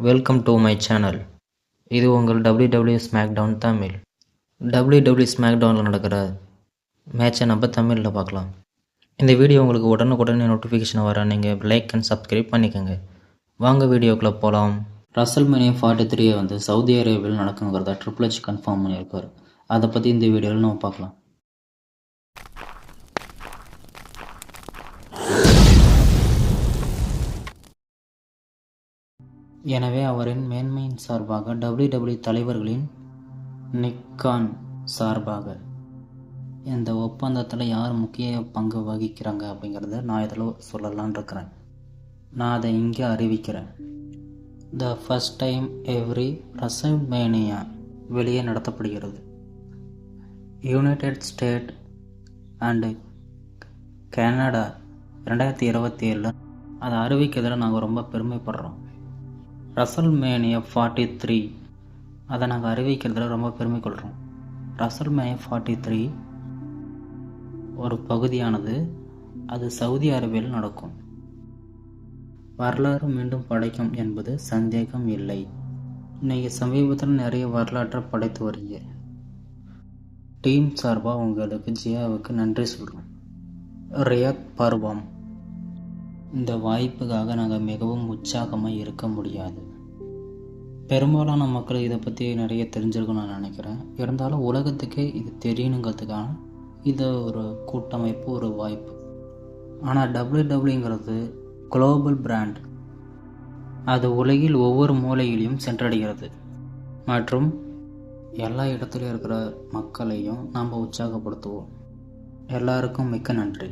Welcome to my channel. இது உங்கள் WWE SmackDown Tamil. WWE ஸ்மாக்டவுனில் நடக்கிற மேட்சை நம்ம தமிழில் பார்க்கலாம். இந்த வீடியோ உங்களுக்கு உடனுக்குடனே நோட்டிஃபிகேஷன் வர நீங்கள் லைக் அண்ட் சப்ஸ்கிரைப் பண்ணிக்கோங்க. வாங்க வீடியோக்குள்ளே போகலாம். ரசல்மேனியா 43 சவுதி அரேபியாவில் நடக்குங்கிறத ட்ரிபிள் எச் கன்ஃபார்ம் பண்ணியிருக்காரு. அதை பற்றி இந்த வீடியோவில் நம்ம பார்க்கலாம். எனவே அவரின் மேன்மையின் சார்பாக WWE தலைவர்களின் நிக்கான் சார்பாக இந்த ஒப்பந்தத்தில் யார் முக்கிய பங்கு வகிக்கிறாங்க அப்படிங்கிறத நான் இதில் சொல்லலான் இருக்கிறேன். நான் அதை இங்கே அறிவிக்கிறேன். The first time every WrestleMania வெளியே நடத்தப்படுகிறது. யுனைடெட் ஸ்டேட் அண்டு கனடா 2027 அதை அறிவிக்கிறதுல நாங்கள் ரொம்ப பெருமைப்படுறோம். ரசல்மேனியா 43 அதை நாங்கள் அறிவிக்கிறதுல ரொம்ப பெருமை கொள்கிறோம். ரசல்மேனியா 43 ஒரு பகுதியானது அது சவுதி அரேபியாவில் நடக்கும். வரலாறு மீண்டும் படைக்கும் என்பது சந்தேகம் இல்லை. நீங்கள் சமீபத்தில் நிறைய வரலாற்றை படைத்து வரீங்க. டீம் சார்பாக உங்களுக்கு ஜியாவுக்கு நன்றி சொல்கிறோம். ரியாத் பர்வாம், இந்த வாய்ப்புக்காக நாங்கள் மிகவும் உற்சாகமாக இருக்க முடியாது. பெரும்பாலான மக்கள் இதை பற்றி நிறைய தெரிஞ்சிருக்குன்னு நான் நினைக்கிறேன். இருந்தாலும் உலகத்துக்கே இது தெரியணுங்கிறதுக்கான இது ஒரு கூட்டமைப்பு, ஒரு வாய்ப்பு. ஆனால் WWE குளோபல் பிராண்ட். அது உலகில் ஒவ்வொரு மூலையிலையும் சென்றடைகிறது மற்றும் எல்லா இடத்துலையும் இருக்கிற மக்களையும் நாம் உற்சாகப்படுத்துவோம். எல்லாருக்கும் மிக்க நன்றி.